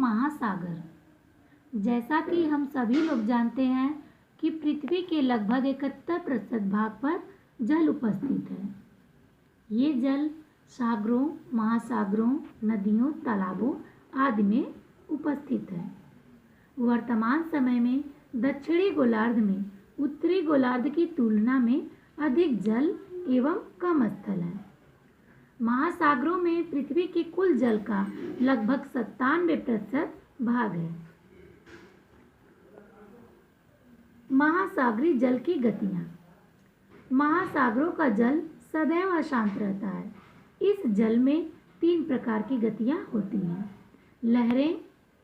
महासागर। जैसा कि हम सभी लोग जानते हैं कि पृथ्वी के लगभग 71% भाग पर जल उपस्थित है। ये जल सागरों, महासागरों, नदियों, तालाबों आदि में उपस्थित है। वर्तमान समय में दक्षिणी गोलार्ध में उत्तरी गोलार्ध की तुलना में अधिक जल एवं कम स्थल है। महासागरों में पृथ्वी के कुल जल का लगभग 97% भाग है। महासागरीय जल की गतियाँ। महासागरों का जल सदैव अशांत रहता है। इस जल में 3 प्रकार की गतियाँ होती हैं: लहरें,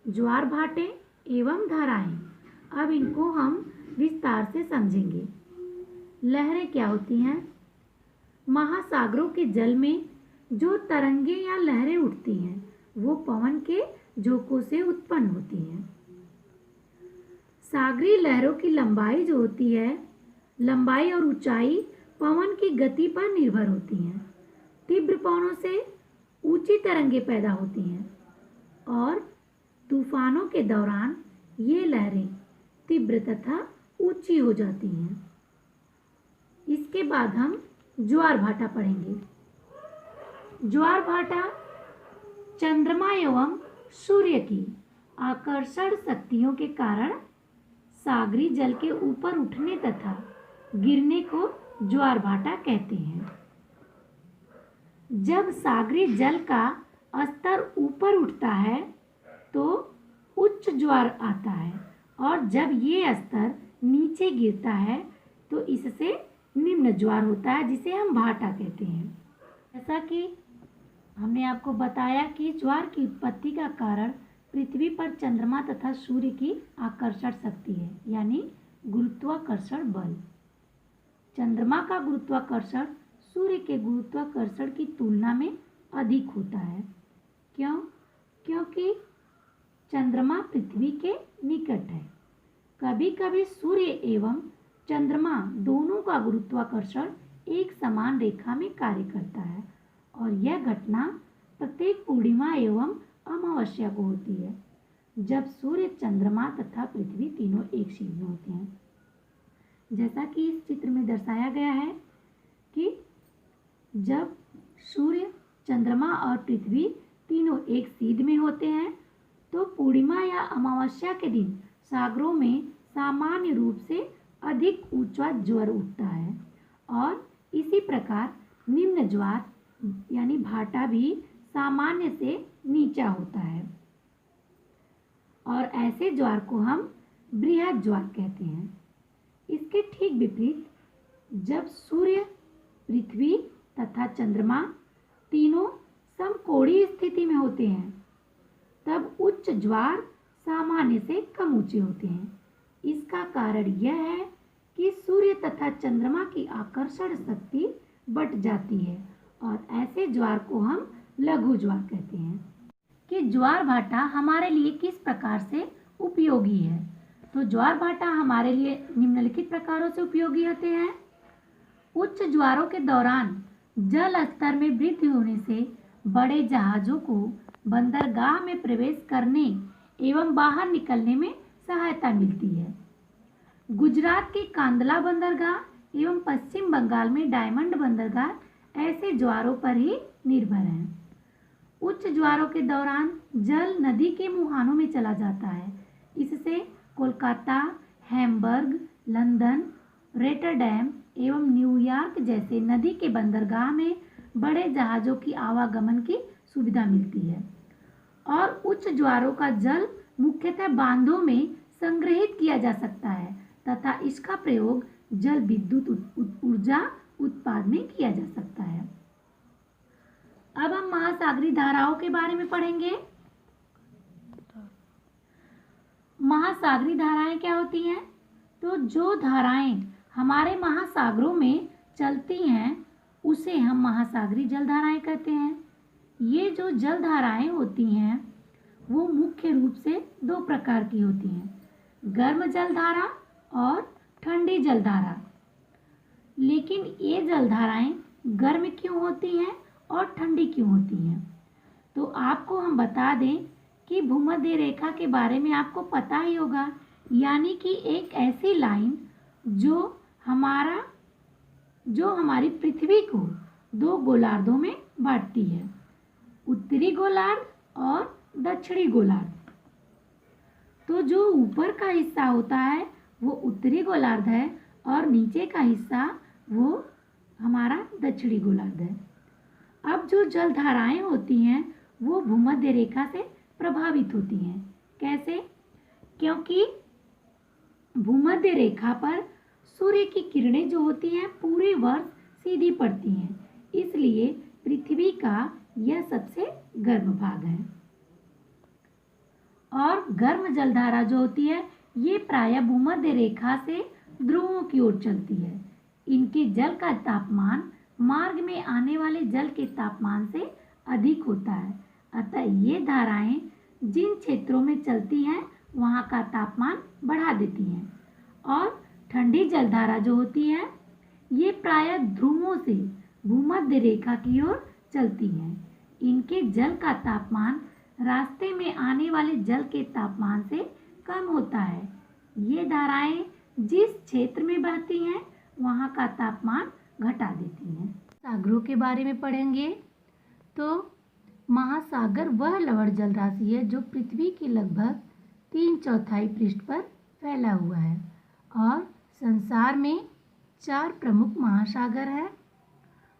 ज्वार भाटे एवं धाराएं। अब इनको हम विस्तार से समझेंगे। लहरें क्या होती हैं? महासागरों के जल में जो तरंगे या लहरें उठती हैं वो पवन के झोंकों से उत्पन्न होती हैं। सागरीय लहरों की लंबाई जो होती है, लंबाई और ऊंचाई पवन की गति पर निर्भर होती हैं। तीव्र पवनों से ऊंची तरंगे पैदा होती हैं और तूफानों के दौरान ये लहरें तीव्र तथा ऊंची हो जाती हैं। इसके बाद हम ज्वार भाटा पढ़ेंगे। ज्वार भाटा चंद्रमा एवं सूर्य की आकर्षण शक्तियों के कारण सागरीय जल के ऊपर उठने तथा गिरने को ज्वार भाटा कहते हैं। जब सागरीय जल का स्तर ऊपर उठता है तो उच्च ज्वार आता है और जब ये स्तर नीचे गिरता है तो इससे निम्न ज्वार होता है, जिसे हम भाटा कहते हैं। जैसा कि हमने आपको बताया कि ज्वार की उत्पत्ति का कारण पृथ्वी पर चंद्रमा तथा सूर्य की आकर्षण शक्ति है, यानी गुरुत्वाकर्षण बल। चंद्रमा का गुरुत्वाकर्षण सूर्य के गुरुत्वाकर्षण की तुलना में अधिक होता है। क्यों? क्योंकि चंद्रमा पृथ्वी के निकट है। कभी कभी सूर्य एवं चंद्रमा दोनों का गुरुत्वाकर्षण एक समान रेखा में कार्य करता है और यह घटना प्रत्येक पूर्णिमा एवं अमावस्या को होती है, जब सूर्य, चंद्रमा तथा पृथ्वी तीनों एक सीध में होते हैं। जैसा कि इस चित्र में दर्शाया गया है कि जब सूर्य, चंद्रमा और पृथ्वी तीनों एक सीध में होते हैं तो पूर्णिमा या अमावस्या के दिन सागरों में सामान्य रूप से अधिक ऊंचा ज्वार उठता है और इसी प्रकार निम्न ज्वार यानी भाटा भी सामान्य से नीचा होता है और ऐसे ज्वार को हम बृहद ज्वार कहते हैं। इसके ठीक विपरीत जब सूर्य, पृथ्वी तथा चंद्रमा तीनों समकोणीय स्थिति में होते हैं तब उच्च ज्वार सामान्य से कम ऊंचे होते हैं। इसका कारण यह है कि सूर्य तथा चंद्रमा की आकर्षण शक्ति बढ़ जाती है और ऐसे ज्वार को हम लघु ज्वार कहते हैं। कि ज्वार भाटा हमारे लिए किस प्रकार से उपयोगी है? तो ज्वार भाटा हमारे लिए निम्नलिखित प्रकारों से उपयोगी होते हैं। उच्च ज्वारों के दौरान जल स्तर में वृद्धि होने से बड़े जहाजों को बंदरगाह में प्रवेश करने एवं बाहर निकलने में सहायता मिलती है। गुजरात के कांदला बंदरगाह एवं पश्चिम बंगाल में डायमंड बंदरगाह ऐसे ज्वारों पर ही निर्भर हैं। उच्च ज्वारों के दौरान जल नदी के मुहानों में चला जाता है। इससे कोलकाता, हैम्बर्ग, लंदन, रोटरडैम एवं न्यूयॉर्क जैसे नदी के बंदरगाह में बड़े जहाज़ों की आवागमन की सुविधा मिलती है और उच्च ज्वारों का जल मुख्यतः बांधों में संग्रहित किया जा सकता है तथा इसका प्रयोग जल विद्युत ऊर्जा उत्पादन में किया जा सकता है। अब हम महासागरीय धाराओं के बारे में पढ़ेंगे। महासागरीय धाराएं क्या होती हैं? तो जो धाराएं हमारे महासागरों में चलती हैं उसे हम महासागरीय जलधाराएं कहते हैं। ये जो जलधाराएं होती हैं वो मुख्य रूप से 2 प्रकार की होती हैं, गर्म जलधारा और ठंडी जलधारा। लेकिन ये जलधाराएं गर्म क्यों होती हैं और ठंडी क्यों होती हैं? तो आपको हम बता दें कि भूमध्य रेखा के बारे में आपको पता ही होगा, यानी कि एक ऐसी लाइन जो हमारी पृथ्वी को दो गोलार्धों में बांटती है, उत्तरी गोलार्ध और दक्षिणी गोलार्ध। तो जो ऊपर का हिस्सा होता है वो उत्तरी गोलार्ध है और नीचे का हिस्सा वो हमारा दक्षिणी गोलार्ध है। अब जो जलधाराएं होती हैं वो भूमध्य रेखा से प्रभावित होती हैं। कैसे? क्योंकि भूमध्य रेखा पर सूर्य की किरणें जो होती हैं पूरे वर्ष सीधी पड़ती हैं, इसलिए पृथ्वी का यह सबसे गर्म भाग है। और गर्म जलधारा जो होती है ये प्रायः भूमध्य रेखा से ध्रुवों की ओर चलती है। इनके जल का तापमान मार्ग में आने वाले जल के तापमान से अधिक होता है, अतः ये धाराएं जिन क्षेत्रों में चलती हैं वहाँ का तापमान बढ़ा देती हैं। और ठंडी जलधारा जो होती है ये प्रायः ध्रुवों से भूमध्य रेखा की ओर चलती हैं। इनके जल का तापमान रास्ते में आने वाले जल के तापमान से कम होता है। ये धाराएं जिस क्षेत्र में बहती हैं वहाँ का तापमान घटा देती हैं। सागरों के बारे में पढ़ेंगे तो महासागर वह लवण जल राशि है जो पृथ्वी के लगभग 3/4 पृष्ठ पर फैला हुआ है और संसार में 4 प्रमुख महासागर है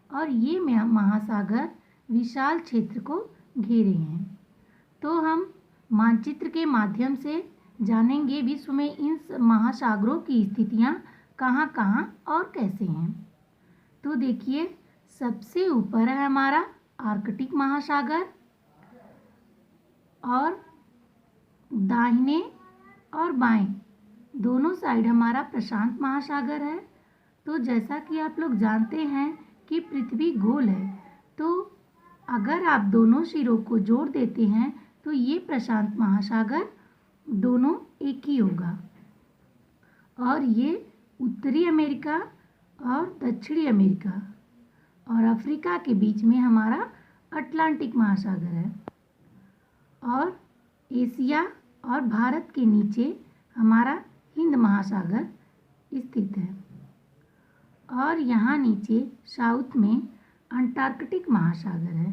और ये महासागर विशाल क्षेत्र को घेरे हैं। तो हम मानचित्र के माध्यम से जानेंगे विश्व में इन महासागरों की स्थितियाँ कहाँ कहाँ और कैसे हैं। तो देखिए, सबसे ऊपर है हमारा आर्कटिक महासागर और दाहिने और बाएं दोनों साइड हमारा प्रशांत महासागर है। तो जैसा कि आप लोग जानते हैं कि पृथ्वी गोल है, तो अगर आप दोनों सिरों को जोड़ देते हैं तो ये प्रशांत महासागर दोनों एक ही होगा। और ये उत्तरी अमेरिका और दक्षिणी अमेरिका और अफ्रीका के बीच में हमारा अटलांटिक महासागर है और एशिया और भारत के नीचे हमारा हिंद महासागर स्थित है और यहाँ नीचे साउथ में अंटार्कटिक महासागर है।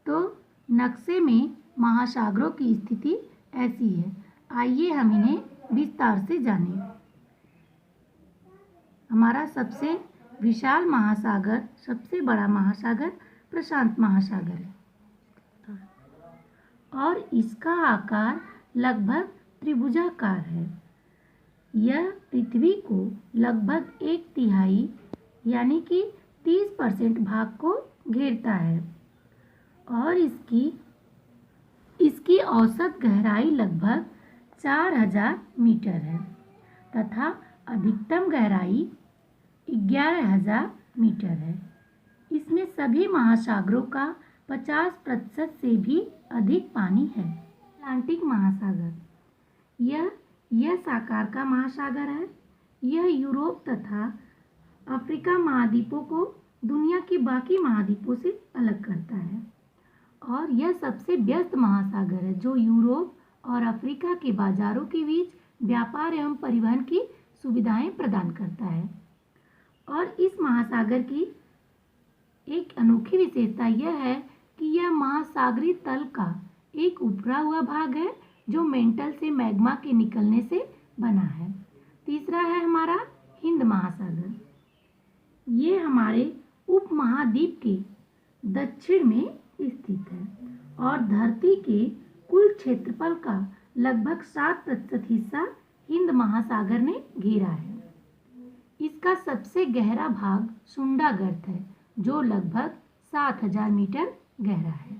तो नक्शे में महासागरों की स्थिति ऐसी है। आइए हम इन्हें विस्तार से जानें। हमारा सबसे विशाल महासागर, सबसे बड़ा महासागर प्रशांत महासागर है और इसका आकार लगभग त्रिभुजाकार है। यह पृथ्वी को लगभग 1/3 यानी कि 30% भाग को घेरता है और इसकी औसत गहराई लगभग 4000 मीटर है तथा अधिकतम गहराई 11000 मीटर है। इसमें सभी महासागरों का 50% से भी अधिक पानी है। अटलांटिक महासागर यह साकार का महासागर है। यह यूरोप तथा अफ्रीका महाद्वीपों को दुनिया के बाकी महाद्वीपों से अलग करता है और यह सबसे व्यस्त महासागर है जो यूरोप और अफ्रीका के बाजारों के बीच व्यापार एवं परिवहन की सुविधाएं प्रदान करता है। और इस महासागर की एक अनोखी विशेषता यह है कि यह महासागरीय तल का एक उभरा हुआ भाग है जो मेंटल से मैग्मा के निकलने से बना है। तीसरा है हमारा हिंद महासागर। ये हमारे उपमहाद्वीप के दक्षिण में स्थित है और धरती के कुल क्षेत्रफल का लगभग 7% हिस्सा हिंद महासागर ने घेरा है। इसका सबसे गहरा भाग सुंडा गर्त है जो लगभग 7000 मीटर गहरा है।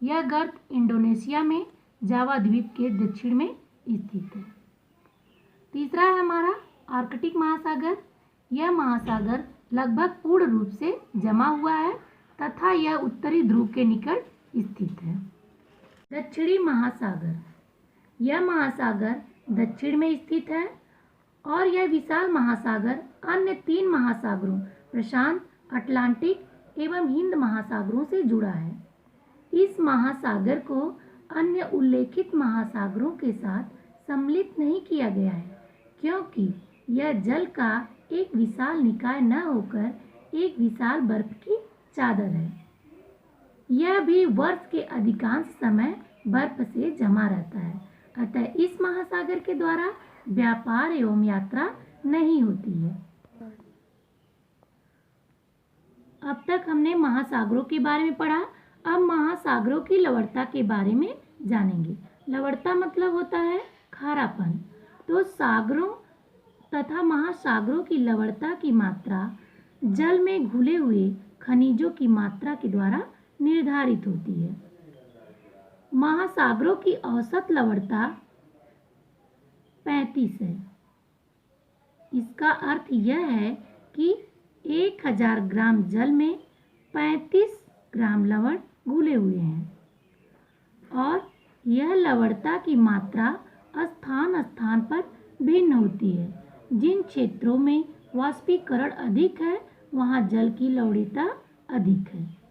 यह गर्त इंडोनेशिया में जावा द्वीप के दक्षिण में स्थित है। तीसरा है हमारा आर्कटिक महासागर। यह महासागर लगभग पूर्ण रूप से जमा हुआ है तथा यह उत्तरी ध्रुव के निकट स्थित है। दक्षिणी महासागर। यह महासागर दक्षिण में स्थित है और यह विशाल महासागर अन्य 3 महासागरों प्रशांत, अटलांटिक एवं हिंद महासागरों से जुड़ा है। इस महासागर को अन्य उल्लेखित महासागरों के साथ सम्मिलित नहीं किया गया है, क्योंकि यह जल का एक विशाल निकाय न होकर एक विशाल बर्फ की चादर है। यह भी वर्ष के अधिकांश समय बर्फ से जमा रहता है, अतः इस महासागर के द्वारा व्यापार एवं यात्रा नहीं होती है। अब तक हमने महासागरों के बारे में पढ़ा। अब महासागरों की लवणता के बारे में जानेंगे। लवणता मतलब होता है खारापन। तो सागरों तथा महासागरों की लवणता की मात्रा जल में घुले हुए खनिजों की मात्रा के द्वारा निर्धारित होती है। महासागरों की औसत लवणता 35 है। इसका अर्थ यह है कि 1000 ग्राम जल में 35 ग्राम लवण घुले हुए हैं और यह लवणता की मात्रा स्थान स्थान पर भिन्न होती है। जिन क्षेत्रों में वाष्पीकरण अधिक है वहाँ जल की लवणता अधिक है।